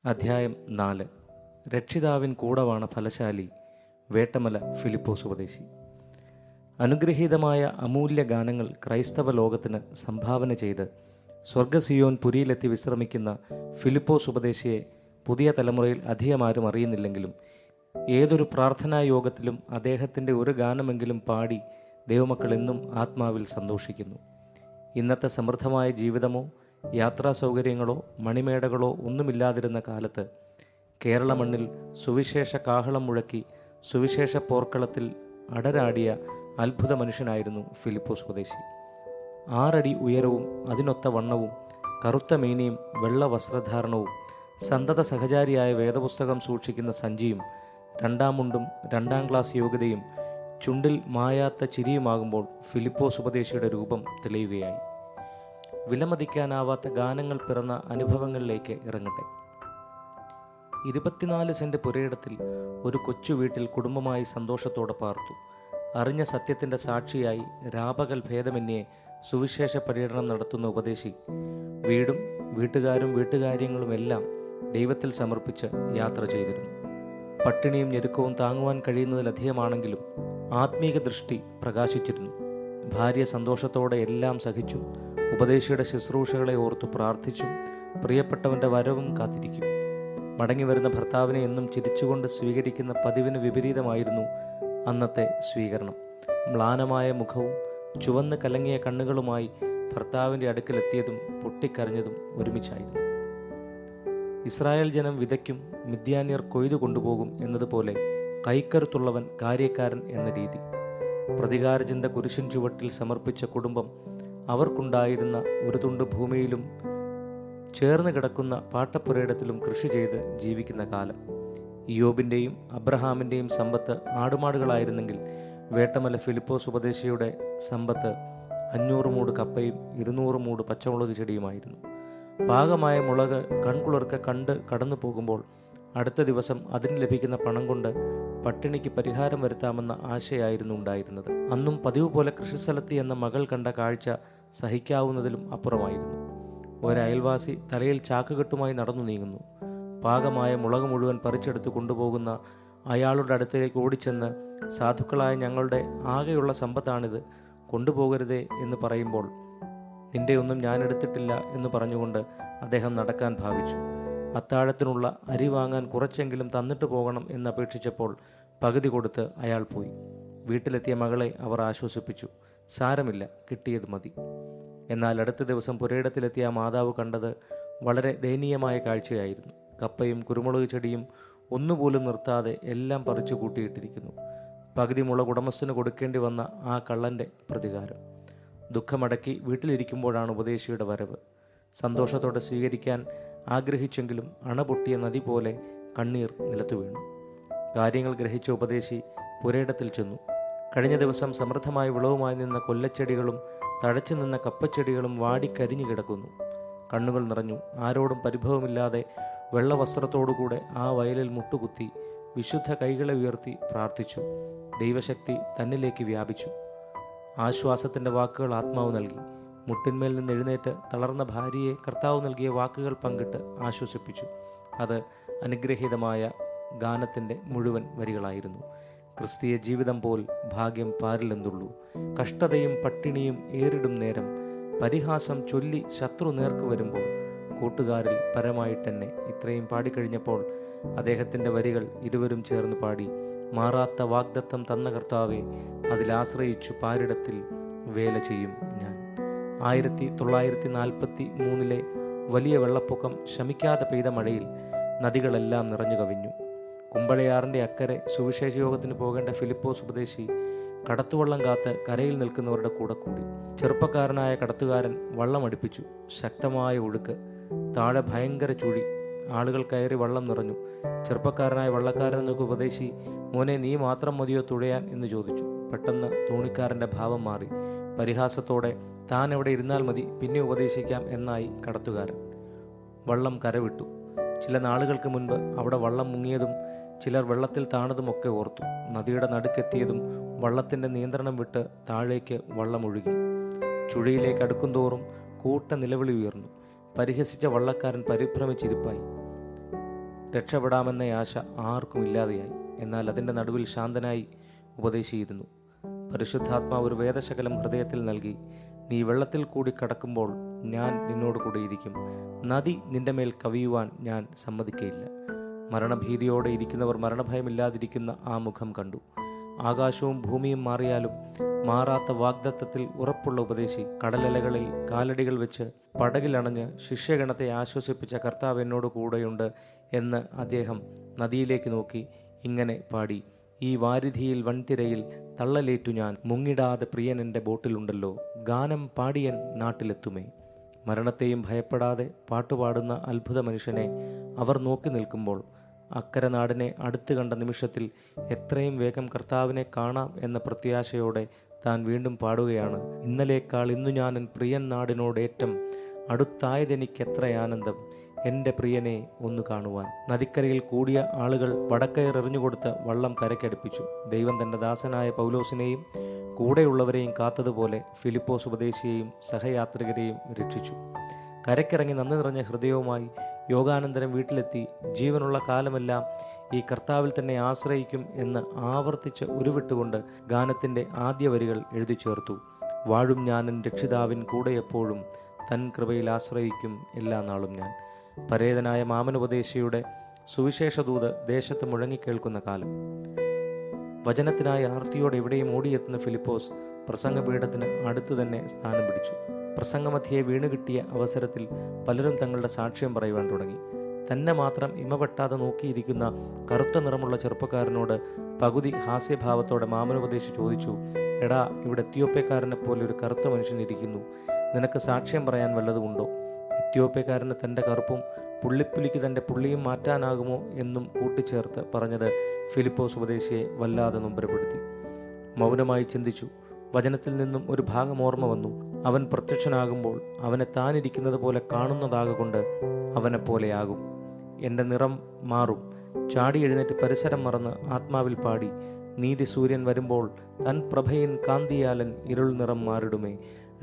അധ്യായം 4. രക്ഷിതാവിൻ കൂടവാണ് ഫലശാലി. വേട്ടമല ഫിലിപ്പോസ് ഉപദേശി. അനുഗ്രഹീതമായ അമൂല്യ ഗാനങ്ങൾ ക്രൈസ്തവ ലോകത്തിന് സംഭാവന ചെയ്ത് സ്വർഗസിയോൻ പുരിയിലെത്തി വിശ്രമിക്കുന്ന ഫിലിപ്പോസ് ഉപദേശിയെ പുതിയ തലമുറയിൽ അധികമാരും അറിയുന്നില്ലെങ്കിലും ഏതൊരു പ്രാർത്ഥനാ യോഗത്തിലും അദ്ദേഹത്തിൻ്റെ ഒരു ഗാനമെങ്കിലും പാടി ദൈവമക്കൾ എന്നും ആത്മാവിൽ സന്തോഷിക്കുന്നു. ഇന്നത്തെ സമൃദ്ധമായ ജീവിതമോ യാത്രാ സൗകര്യങ്ങളോ മണിമേടകളോ ഒന്നുമില്ലാതിരുന്ന കാലത്ത് കേരള മണ്ണിൽ സുവിശേഷ കാഹളം മുഴക്കി സുവിശേഷ പോർക്കളത്തിൽ അടരാടിയ അത്ഭുത മനുഷ്യനായിരുന്നു ഫിലിപ്പോസ് ഉപദേശി. 6 അടി ഉയരവും അതിനൊത്ത വണ്ണവും കറുത്ത മേനിയും വെള്ള വസ്ത്രധാരണവും സന്തത സഹചാരിയായ വേദപുസ്തകം സൂക്ഷിക്കുന്ന സഞ്ചിയും 2-ാം മുണ്ടും 2-ാം ക്ലാസ് യോഗ്യതയും ചുണ്ടിൽ മായാത്ത ചിരിയുമാകുമ്പോൾ ഫിലിപ്പോസ് ഉപദേശിയുടെ രൂപം തെളിയുകയായി. വിലമതിക്കാനാവാത്ത ഗാനങ്ങൾ പിറന്ന അനുഭവങ്ങളിലേക്ക് ഇറങ്ങട്ടെ. 24 സെന്റ് പുരയിടത്തിൽ ഒരു കൊച്ചു വീട്ടിൽ കുടുംബമായി സന്തോഷത്തോടെ പാർത്തു. അറിഞ്ഞ സത്യത്തിൻ്റെ സാക്ഷിയായി രാപകൽ ഭേദമന്യേ സുവിശേഷ പര്യടനം നടത്തുന്ന ഉപദേശി വീടും വീട്ടുകാരും വീട്ടുകാര്യങ്ങളുമെല്ലാം ദൈവത്തിൽ സമർപ്പിച്ച് യാത്ര ചെയ്തിരുന്നു. പട്ടിണിയും ഞെരുക്കവും താങ്ങുവാൻ കഴിയുന്നതിലധികമാണെങ്കിലും ആത്മീക ദൃഷ്ടി പ്രകാശിച്ചിരുന്നു. ഭാര്യ സന്തോഷത്തോടെ എല്ലാം സഹിച്ചും ഉപദേശിയുടെ ശുശ്രൂഷകളെ ഓർത്തു പ്രാർത്ഥിച്ചും പ്രിയപ്പെട്ടവൻ്റെ വരവും കാത്തിരിക്കും. മടങ്ങി വരുന്ന ഭർത്താവിനെ എന്നും ചിരിച്ചുകൊണ്ട് സ്വീകരിക്കുന്ന പതിവിന് വിപരീതമായിരുന്നു അന്നത്തെ സ്വീകരണം. മ്ലാനമായ മുഖവും ചുവന്ന് കലങ്ങിയ കണ്ണുകളുമായി ഭർത്താവിൻ്റെ അടുക്കലെത്തിയതും പൊട്ടിക്കരഞ്ഞതും ഒരുമിച്ചായിരുന്നു. ഇസ്രായേൽ ജനം വിതയ്ക്കും മിദ്യാന്യർ കൊയ്തു കൊണ്ടുപോകും എന്നതുപോലെ കൈക്കരുത്തുള്ളവൻ കാര്യക്കാരൻ എന്ന രീതി. പ്രതികാരചിന്ത കുരിശിൻ ചുവട്ടിൽ സമർപ്പിച്ച കുടുംബം അവർക്കുണ്ടായിരുന്ന ഒരു തുണ്ട് ഭൂമിയിലും ചേർന്ന് കിടക്കുന്ന പാട്ടപ്പുരയിടത്തിലും കൃഷി ചെയ്ത് ജീവിക്കുന്ന കാലം. ഇയ്യോബിൻ്റെയും അബ്രഹാമിൻ്റെയും സമ്പത്ത് ആടുമാടുകളായിരുന്നെങ്കിൽ വേട്ടമല ഫിലിപ്പോസ് ഉപദേശിയുടെ സമ്പത്ത് 500 മൂട് കപ്പയും 200 മൂട് പച്ചമുളക് ചെടിയുമായിരുന്നു. പാകമായ മുളക് കൺകുളിർക്ക കണ്ട് കടന്നു പോകുമ്പോൾ അടുത്ത ദിവസം അതിന് ലഭിക്കുന്ന പണം കൊണ്ട് പട്ടിണിക്ക് പരിഹാരം വരുത്താമെന്ന ആശയായിരുന്നു ഉണ്ടായിരുന്നത്. അന്നും പതിവ് പോലെ കൃഷിസ്ഥലത്ത് എന്ന മകൾ കണ്ട കാഴ്ച സഹിക്കാവുന്നതിലും അപ്പുറമായിരുന്നു. ഒരയൽവാസി തലയിൽ ചാക്കുകെട്ടുമായി നടന്നു നീങ്ങുന്നു. പാകമായ മുളക് മുഴുവൻ പറിച്ചെടുത്ത് കൊണ്ടുപോകുന്ന അയാളുടെ അടുത്തേക്ക് ഓടിച്ചെന്ന് സാധുക്കളായ ഞങ്ങളുടെ ആകെയുള്ള സമ്പത്താണിത്, കൊണ്ടുപോകരുതേ എന്ന് പറയുമ്പോൾ നിന്റെ ഒന്നും ഞാൻ എടുത്തിട്ടില്ല എന്ന് പറഞ്ഞുകൊണ്ട് അദ്ദേഹം നടക്കാൻ ഭാവിച്ചു. അത്താഴത്തിനുള്ള അരി വാങ്ങാൻ കുറച്ചെങ്കിലും തന്നിട്ട് പോകണം എന്നപേക്ഷിച്ചപ്പോൾ പകുതി കൊടുത്ത് അയാൾ പോയി. വീട്ടിലെത്തിയ മകളെ അവർ ആശ്വസിപ്പിച്ചു. സാരമില്ല, കിട്ടിയത് മതി. എന്നാൽ അടുത്ത ദിവസം പുരയിടത്തിലെത്തിയ മാതാവ് കണ്ടത് വളരെ ദയനീയമായ കാഴ്ചയായിരുന്നു. കപ്പയും കുരുമുളക് ചെടിയും ഒന്നുപോലും നിർത്താതെ എല്ലാം പറിച്ചു കൂട്ടിയിട്ടിരിക്കുന്നു. പകുതി മുളക് ഉടമസ്ഥന് കൊടുക്കേണ്ടി വന്ന ആ കള്ളൻ്റെ പ്രതികാരം. ദുഃഖമടക്കി വീട്ടിലിരിക്കുമ്പോഴാണ് ഉപദേശിയുടെ വരവ്. സന്തോഷത്തോടെ സ്വീകരിക്കാൻ ആഗ്രഹിച്ചെങ്കിലും അണപൊട്ടിയ നദി പോലെ കണ്ണീർ നിലത്തു വീണു. കാര്യങ്ങൾ ഗ്രഹിച്ച ഉപദേശി പുരയിടത്തിൽ ചെന്നു. കഴിഞ്ഞ ദിവസം സമൃദ്ധമായ വിളവുമായി നിന്ന കൊല്ലച്ചെടികളും തഴച്ചു നിന്ന കപ്പച്ചെടികളും വാടിക്കരിഞ്ഞു കിടക്കുന്നു. കണ്ണുകൾ നിറഞ്ഞു. ആരോടും പരിഭവമില്ലാതെ വെള്ള വസ്ത്രത്തോടുകൂടെ ആ വയലിൽ മുട്ടുകുത്തി വിശുദ്ധ കൈകളെ ഉയർത്തി പ്രാർത്ഥിച്ചു. ദൈവശക്തി തന്നിലേക്ക് വ്യാപിച്ചു. ആശ്വാസത്തിൻ്റെ വാക്കുകൾ ആത്മാവ് നൽകി. മുട്ടിന്മേൽ നിന്ന് എഴുന്നേറ്റ് തളർന്ന ഭാര്യയെ കർത്താവ് നൽകിയ വാക്കുകൾ പങ്കിട്ട് ആശ്വസിപ്പിച്ചു. അത് അനുഗ്രഹീതമായ ഗാനത്തിൻ്റെ മുഴുവൻ വരികളായിരുന്നു. ക്രിസ്തീയ ജീവിതം പോൽ ഭാഗ്യം പാരിലെന്തുള്ളൂ. കഷ്ടതയും പട്ടിണിയും ഏറിടും നേരം പരിഹാസം ചൊല്ലി ശത്രു നേർക്ക് വരുമ്പോൾ കൂട്ടുകാരിൽ പരമായിട്ടെന്നെ. ഇത്രയും പാടിക്കഴിഞ്ഞപ്പോൾ അദ്ദേഹത്തിൻ്റെ വരികൾ ഇരുവരും ചേർന്ന് പാടി. മാറാത്ത വാഗ്ദത്തം തന്ന കർത്താവെ, അതിലാശ്രയിച്ചു പാരിടത്തിൽ വേല ചെയ്യും ഞാൻ. 1943 വലിയ വെള്ളപ്പൊക്കം ശമിക്കാതെ പെയ്ത മഴയിൽ നദികളെല്ലാം നിറഞ്ഞു കവിഞ്ഞു. കുമ്പളയാറിൻ്റെ അക്കരെ സുവിശേഷ യോഗത്തിന് പോകേണ്ട ഫിലിപ്പോസ് ഉപദേശി കടത്തുവള്ളം കാത്ത് കരയിൽ നിൽക്കുന്നവരുടെ കൂടെ കൂടി. ചെറുപ്പക്കാരനായ കടത്തുകാരൻ വള്ളം അടുപ്പിച്ചു. ശക്തമായ ഒഴുക്ക്, താഴെ ഭയങ്കര ചുഴി. ആളുകൾ കയറി വള്ളം നിറഞ്ഞു. ചെറുപ്പക്കാരനായ വള്ളക്കാരൻ നോക്കി ഉപദേശി, മോനെ, നീ മാത്രം മതിയോ തുഴയാൻ എന്ന് ചോദിച്ചു. പെട്ടെന്ന് തോണിക്കാരൻ്റെ ഭാവം മാറി. പരിഹാസത്തോടെ താൻ എവിടെ ഇരുന്നാൽ മതി, പിന്നെ ഉപദേശിക്കാം എന്നായി കടത്തുകാരൻ. വള്ളം കരവിട്ടു. ചില നാളുകൾക്ക് മുൻപ് അവിടെ വള്ളം മുങ്ങിയതും ചിലർ വെള്ളത്തിൽ താണതുമൊക്കെ ഓർത്തു. നദിയുടെ നടുക്കെത്തിയതും വള്ളത്തിൻ്റെ നിയന്ത്രണം വിട്ട് താഴേക്ക് വള്ളം ഒഴുകി. ചുഴിയിലേക്ക് അടുക്കുംതോറും കൂട്ട നിലവിളി ഉയർന്നു. പരിഹസിച്ച വള്ളക്കാരൻ പരിഭ്രമിച്ചിരിപ്പായി. രക്ഷപ്പെടാമെന്ന ആശ ആർക്കും ഇല്ലാതെയായി. എന്നാൽ അതിൻ്റെ നടുവിൽ ശാന്തനായി ഉപദേശിയിരുന്നു. പരിശുദ്ധാത്മാവ് ഒരു വേദശകലം ഹൃദയത്തിൽ നൽകി. നീ വെള്ളത്തിൽ കൂടി കടക്കുമ്പോൾ ഞാൻ നിന്നോട് കൂടെ ഇരിക്കും. നദി നിന്റെ മേൽ കവിയുവാൻ ഞാൻ സമ്മതിക്കയില്ല. മരണഭീതിയോടെ ഇരിക്കുന്നവർ മരണഭയമില്ലാതിരിക്കുന്ന ആ മുഖം കണ്ടു. ആകാശവും ഭൂമിയും മാറിയാലും മാറാത്ത വാഗ്ദത്തത്തിൽ ഉറപ്പുള്ള ഉപദേശി. കടലലകളിൽ കാലടികൾ വെച്ച് പടകിലണഞ്ഞ് ശിഷ്യഗണത്തെ ആശ്വസിപ്പിച്ച കർത്താവ് എന്നോട് കൂടെയുണ്ട് എന്ന് അദ്ദേഹം നദിയിലേക്ക് നോക്കി ഇങ്ങനെ പാടി: ഈ വാരിധിയിൽ വൻതിരയിൽ തള്ളലേറ്റു ഞാൻ, മുങ്ങിടാതെ പ്രിയൻ എൻ്റെ ബോട്ടിലുണ്ടല്ലോ, ഗാനം പാടിയൻ നാട്ടിലെത്തുമേ. മരണത്തെയും ഭയപ്പെടാതെ പാട്ടുപാടുന്ന അത്ഭുത മനുഷ്യനെ അവർ നോക്കി നിൽക്കുമ്പോൾ അക്കരെ നാടിനെ അടുത്ത് കണ്ട നിമിഷത്തിൽ എത്രയും വേഗം കർത്താവിനെ കാണാം എന്ന പ്രത്യാശയോടെ താൻ വീണ്ടും പാടുകയാണ്: ഇന്നലേക്കാൾ ഇന്നു ഞാനൻ പ്രിയൻ നാടിനോടേറ്റം അടുത്തായതെനിക്കെത്ര ആനന്ദം, എൻ്റെ പ്രിയനെ ഒന്ന് കാണുവാൻ. നദിക്കരയിൽ കൂടിയ ആളുകൾ വടക്കയർ എറിഞ്ഞുകൊടുത്ത് വള്ളം കരയ്ക്കടുപ്പിച്ചു. ദൈവം തൻ്റെ ദാസനായ പൗലോസിനെയും കൂടെയുള്ളവരെയും കാത്തതുപോലെ ഫിലിപ്പോസ് ഉപദേശിയെയും സഹയാത്രികരെയും രക്ഷിച്ചു. കരയ്ക്കിറങ്ങി നന്ദി നിറഞ്ഞ ഹൃദയവുമായി യോഗാനന്തരം വീട്ടിലെത്തി ജീവനുള്ള കാലമെല്ലാം ഈ കർത്താവിൽ തന്നെ ആശ്രയിക്കും എന്ന് ആവർത്തിച്ച് ഉരുവിട്ടുകൊണ്ട് ഗാനത്തിൻ്റെ ആദ്യ വരികൾ എഴുതി ചേർത്തു: വാഴും ഞാനൻ രക്ഷിതാവിൻ കൂടെ എപ്പോഴും, തൻ കൃപയിൽ ആശ്രയിക്കും എല്ലാ നാളും ഞാൻ. പരേതനായ മാമനുപദേശിയുടെ സുവിശേഷദൂത് ദേശത്ത് മുഴങ്ങിക്കേൾക്കുന്ന കാലം. വചനത്തിനായി ആർത്തിയോടെ എവിടെയും ഓടിയെത്തുന്ന ഫിലിപ്പോസ് പ്രസംഗപീഠത്തിന് അടുത്തു തന്നെ സ്ഥാനം പിടിച്ചു. പ്രസംഗമധ്യേ വീണുകിട്ടിയ അവസരത്തിൽ പലരും തങ്ങളുടെ സാക്ഷ്യം പറയുവാൻ തുടങ്ങി. തന്നെ മാത്രം ഇമവെട്ടാതെ നോക്കിയിരിക്കുന്ന കറുത്ത നിറമുള്ള ചെറുപ്പക്കാരനോട് പകുതി ഹാസ്യഭാവത്തോടെ മാമനുപദേശി ചോദിച്ചു: എടാ, ഇവിടെ എത്യോപ്യക്കാരനെ പോലെ ഒരു കറുത്ത മനുഷ്യൻ ഇരിക്കുന്നു, നിനക്ക് സാക്ഷ്യം പറയാൻ വല്ലതുമുണ്ടോ? എത്യോപ്യക്കാരന് തൻ്റെ കറുപ്പും പുള്ളിപ്പുലിക്ക് തൻ്റെ പുള്ളിയും മാറ്റാനാകുമോ എന്നും കൂട്ടിച്ചേർത്ത് പറഞ്ഞത് ഫിലിപ്പോസ് ഉപദേശിയെ വല്ലാതെ നൊമ്പരപ്പെടുത്തി. മൗനമായി ചിന്തിച്ചു. വചനത്തിൽ നിന്നും ഒരു ഭാഗം ഓർമ്മ വന്നു. അവൻ പ്രത്യക്ഷനാകുമ്പോൾ അവനെ താനിരിക്കുന്നത് പോലെ കാണുന്നതാകൊണ്ട് അവനെപ്പോലെയാകും. എൻ്റെ നിറം മാറും. ചാടി എഴുന്നേറ്റ് പരിസരം മറന്ന് ആത്മാവിൽ പാടി: നീതി സൂര്യൻ വരുമ്പോൾ തൻ പ്രഭയിൻ കാന്തിയാലൻ ഇരുൾ നിറം മാറിടുമേ.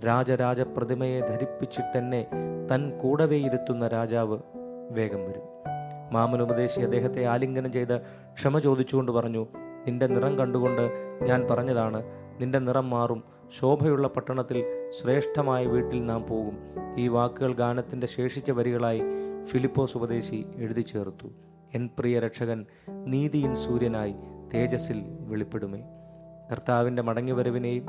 രാജരാജ പ്രതിമയെ ധരിപ്പിച്ചിട്ടെന്നെ തൻ കൂടവേ ഇരുത്തുന്ന രാജാവ് വേഗം വരും. മാമനുപദേശി അദ്ദേഹത്തെ ആലിംഗനം ചെയ്ത് ക്ഷമ ചോദിച്ചുകൊണ്ട് പറഞ്ഞു: നിന്റെ നിറം കണ്ടുകൊണ്ട് ഞാൻ പറഞ്ഞതാണ്. നിന്റെ നിറം മാറും. ശോഭയുള്ള പട്ടണത്തിൽ ശ്രേഷ്ഠമായ വീട്ടിൽ നാം പോകും. ഈ വാക്കുകൾ ഗാനത്തിൻ്റെ ശേഷിച്ച വരികളായി ഫിലിപ്പോസ് ഉപദേശി എഴുതി ചേർത്തു: എൻ പ്രിയ രക്ഷകൻ നീതിയിൻ സൂര്യനായി തേജസ്സിൽ വെളിപ്പെടുമേ. കർത്താവിൻ്റെ മടങ്ങിവരവിനെയും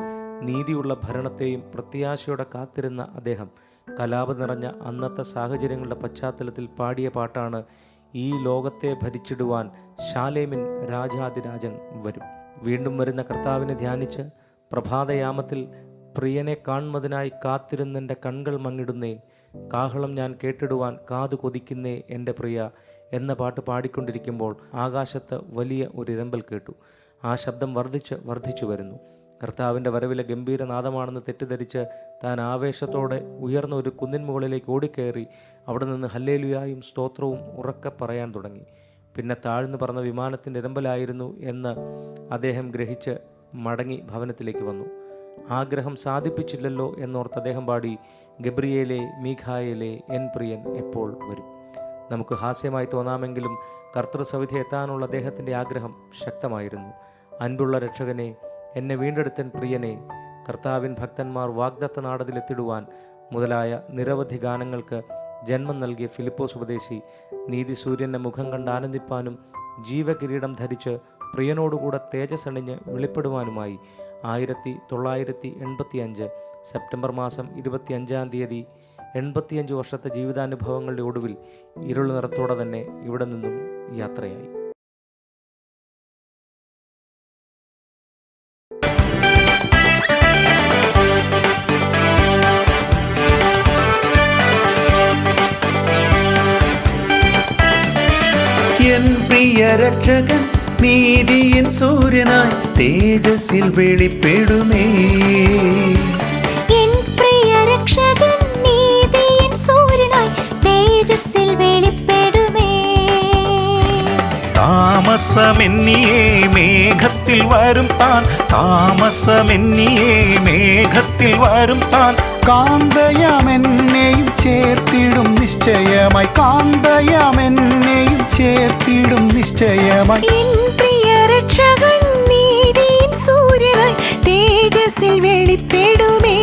നീതിയുള്ള ഭരണത്തെയും പ്രത്യാശയോടെ കാത്തിരുന്ന അദ്ദേഹം കലാപം നിറഞ്ഞ അന്നത്തെ സാഹചര്യങ്ങളുടെ പശ്ചാത്തലത്തിൽ പാടിയ പാട്ടാണ്: ഈ ലോകത്തെ ഭരിച്ചിടുവാൻ ശാലേമിൻ രാജാതിരാജൻ വരും. വീണ്ടും വരുന്ന കർത്താവിനെ ധ്യാനിച്ച് പ്രഭാതയാമത്തിൽ പ്രിയനെ കാൺമതിനായി കാത്തിരുന്നെൻ്റെ കൺകൾ മങ്ങിടുന്നേ. കാഹളം ഞാൻ കേട്ടിടുവാൻ കാതു കൊതിക്കുന്നേ എൻ്റെ പ്രിയ എന്ന പാട്ട് പാടിക്കൊണ്ടിരിക്കുമ്പോൾ ആകാശത്ത് വലിയ ഒരു ഇരമ്പൽ കേട്ടു. ആ ശബ്ദം വർദ്ധിച്ചു വരുന്നു. കർത്താവിൻ്റെ വരവിലെ ഗംഭീരനാദമാണെന്ന് തെറ്റിദ്ധരിച്ച് താൻ ആവേശത്തോടെ ഉയർന്ന ഒരു കുന്നിൻ മുകളിലേക്ക് ഓടിക്കയറി അവിടെ നിന്ന് ഹല്ലേലൂയായും സ്തോത്രവും ഉറക്കെ പറയാൻ തുടങ്ങി. പിന്നെ താഴ്ന്നു പറന്ന വിമാനത്തിൻ്റെ ഇരമ്പലായിരുന്നു എന്ന് അദ്ദേഹം ഗ്രഹിച്ച് മടങ്ങി ഭവനത്തിലേക്ക് വന്നു. ആഗ്രഹം സാധിപ്പിച്ചില്ലല്ലോ എന്നോർത്ത് അദ്ദേഹം പാടി: ഗബ്രിയേലേ, മീഖായേലേ, എൻ പ്രിയൻ എപ്പോൾ വരും. നമുക്ക് ഹാസ്യമായി തോന്നാമെങ്കിലും കർത്തൃസവിധി എത്താനുള്ള അദ്ദേഹത്തിൻ്റെ ആഗ്രഹം ശക്തമായിരുന്നു. അൻപുള്ള രക്ഷകനെ, എന്നെ വീണ്ടെടുത്തൻ പ്രിയനെ, കർത്താവിൻ ഭക്തന്മാർ വാഗ്ദത്ത നാടതിലെത്തിടുവാൻ മുതലായ നിരവധി ഗാനങ്ങൾക്ക് ജന്മം നൽകിയ ഫിലിപ്പോസ് ഉപദേശി നീതിസൂര്യൻ്റെ മുഖം കണ്ട് ആനന്ദിപ്പാനും ജീവകിരീടം ധരിച്ച് പ്രിയനോടുകൂടെ തേജസ്സണിഞ്ഞ് വെളിപ്പെടുവാനുമായി 1985 സെപ്റ്റംബർ മാസം 25-ാം തീയതി 85 വർഷത്തെ ജീവിതാനുഭവങ്ങളുടെ ഒടുവിൽ ഇരുൾ നിറത്തോടെ തന്നെ ഇവിടെ നിന്നും യാത്രയായി. എൻ പ്രിയ രക്ഷകൻ നീതിയിൻ സൂര്യനായി തേജസ്സിൽ വെളിപ്പെടുമേ. എൻ പ്രിയ രക്ഷകൻ നീതിയിൻ സൂര്യനായി തേജസ്സിൽ വെളിപ്പെടുമേ. താമസമെന്നിയേ മേഘത്തിൽ വരും താൻ, താമസമെന്നിയേ മേഘത്തിൽ വരും താൻ. കാന്തയാമെന്നെയും ചേർത്തിടും നിശ്ചയമായി, കാന്തയാമെന്നെയും ചേർത്തിടും സൂര്യനായി എൻ പ്രിയ രക്ഷകൻ നീതിയിൻ സൂര്യനായി തേജസ്സിൽ വെളിപ്പെടുമേ.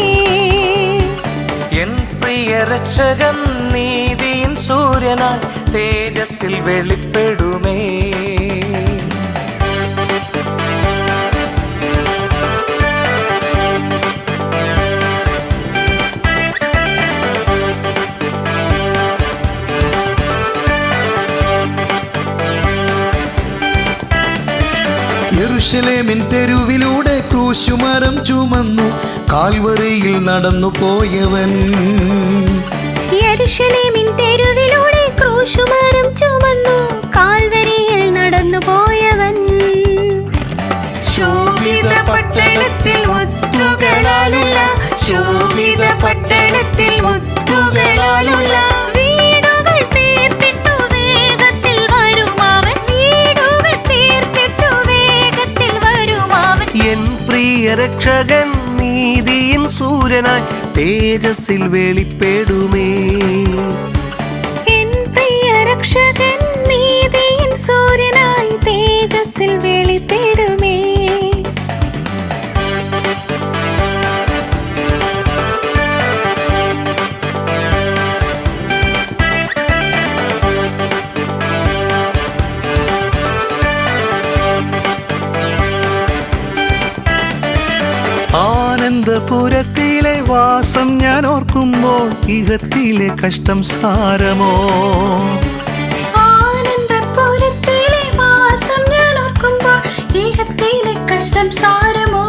എൻ പ്രിയ രക്ഷകൻ നീതിയിൻ സൂര്യനായി തേജസ്സിൽ വെളിപ്പെടുമേ. യെരൂശലേമിൻ തെരുവിലൂടെ ക്രൂശുമരം ചുമന്നു കാൽവരിയിൽ നടന്നു പോയവൻ. യെരൂശലേമിൻ തെരുവിലൂടെ ക്രൂശുമരം ചുമന്നു കാൽവരിയിൽ നടന്നു പോയവൻ. ശോഭിത പട്ടണത്തിൽ മുത്തുകളാലുള്ള ശോഭിത പട്ടണത്തിൽ മുത്തുകളാലുള്ള വീടുകൾ തീർത്തിട്ടു വേഗത്തിൽ വരുമാവൻ. വീടുകൾ തീർത്തിട്ടു വേഗത്തിൽ വരുമാവൻ. എൻ പ്രിയ രക്ഷകൻ നീതിയിൻ സൂര്യനായി തേജസ്സിൽ വെളിപ്പെടുമേ. എൻ പ്രിയ രക്ഷകൻ നീതിയിൻ സൂര്യനായി തേജസ്സിൽ വെളിപ്പെടുമേ. ആനന്ദപുരത്തിലെ വാസം ഞാൻ ഓർക്കുമ്പോൾ ഇഹത്തിലെ കഷ്ടം സാരമോ. ആനന്ദപുരത്തിലെ വാസം ഞാൻ ഓർക്കുമ്പോൾ ഇഹത്തിലെ കഷ്ടം സാരമോ.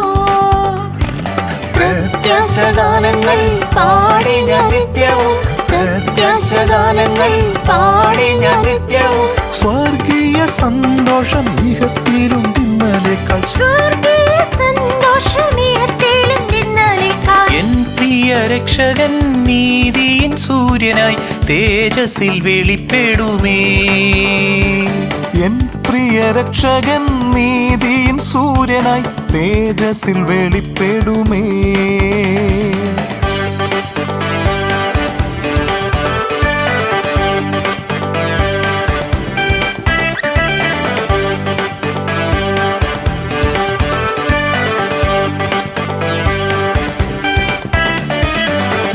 പ്രത്യാശഗാനങ്ങൾ പാടി ഞാൻ നിത്യവും പ്രത്യാശഗാനങ്ങൾ പാടി ഞാൻ നിത്യവും സ്വർഗീയ സന്തോഷം ഇഹത്തിലും ഇന്നലേക്കാൾ സ്വർഗീയ സന്തോഷമേത്തിലും നിന്നലേക്കാൾ. എൻ പ്രിയ രക്ഷകൻ നീതിയിൻ സൂര്യനായി തേജസ്സിൽ വെളിപ്പെടുമേ. എൻ പ്രിയ രക്ഷകൻ നീതിയിൻ സൂര്യനായി തേജസ്സിൽ വെളിപ്പെടുമേ.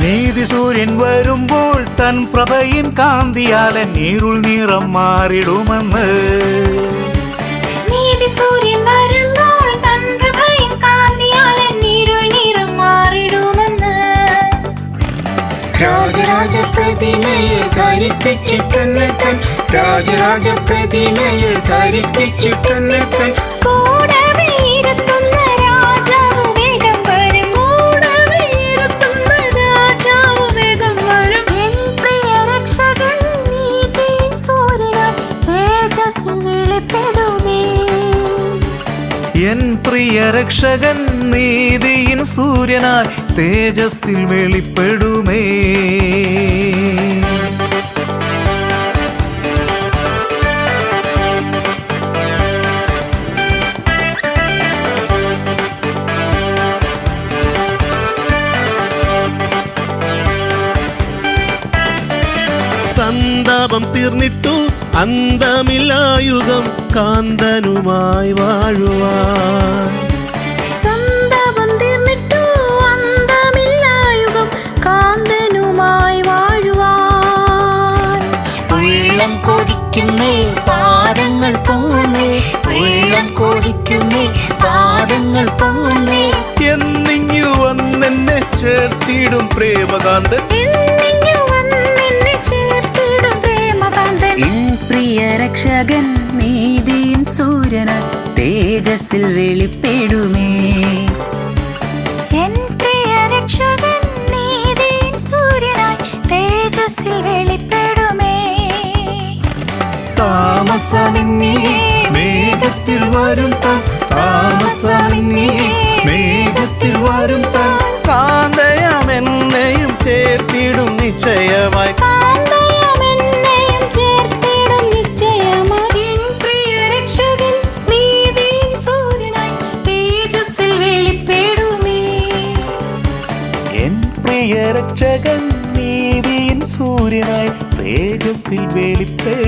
നീതി സൂര്യൻ വരുമ്പോൾ തൻ പ്രഭയിൻ കാന്തിയാലെ നീരുൾ നിറം മാറിടുമെന്ന്. നീതി സൂര്യൻ വരുമ്പോൾ തൻ പ്രഭയിൻ കാന്തിയാലെ നീരുൾ നിറം മാറിടുമെന്ന്. രാജരാജ പ്രതിമയെ ധരിപ്പിച്ചിട്ടെന്നെത്തൻ രാജരാജ പ്രതിമയെ ധരിപ്പിച്ചിട്ടെന്നെത്തൻ കൂടവേ ഇരുത്തുന്ന രാജാവ് വേഗം വരും. കൂടവേ ഇരുത്തുന്ന രാജാവ് വേഗം വരും. എൻ പ്രിയ രക്ഷകൻ നീതിയിൻ സൂര്യനായി തേജസ്സിൽ വെളിപ്പെടുമേ. എൻ പ്രിയ രക്ഷകൻ നീതിയിൻ സൂര്യനായി തേജസ്സിൽ വെളിപ്പെടുമേ. സന്താപം തീർന്നിട്ടു അന്തമില്ലായുഗം കാന്തനുമായി വാഴുവാൻ. സന്താപം തീർന്നിട്ടു അന്തമില്ലായുഗം കാന്തനുമായി വാഴുവാൻ. ഉള്ളം കൊതിക്കുന്നേ പാദങ്ങൾ പൊങ്ങുന്നേ ഉള്ളം കൊതിക്കുന്നേ പാദങ്ങൾ പൊങ്ങുന്നേ എന്നിങ്ങു വന്നെന്നെ ചേർത്തിടും പ്രേമകാന്തൻ. എന്നിങ്ങു വന്നെന്നെ ചേർത്തിടും പ്രേമകാന്തൻ. എൻ പ്രിയ രക്ഷകൻ നീതിയിൻ സൂര്യനായി തേജസ്സിൽ വെളിപ്പെടുമേ. എൻ പ്രിയ രക്ഷകൻ നീതിയിൻ സൂര്യനായി തേജസ്സിൽ വെളിപ്പെടുമേ. താമസമെന്നിയെ മേഘത്തിൽ വരും താൻ താമസമെന്നിയെ മേഘത്തിൽ വരും താൻ കാന്തയാമെന്നെയും ചേർത്തിടും നിശ്ചയമായി. കാന്തയാമെന്നെയും ചേർത്തിടും നിശ്ചയമായി. എൻ പ്രിയ രക്ഷകൻ നീതിയിൻ സൂര്യനായി തേജസ്സിൽ വെളിപ്പെടുമേ. എൻ പ്രിയ രക്ഷകൻ നീതിയിൻ സൂര്യനായി തേജസ്സിൽ വെളിപ്പെടുമേ.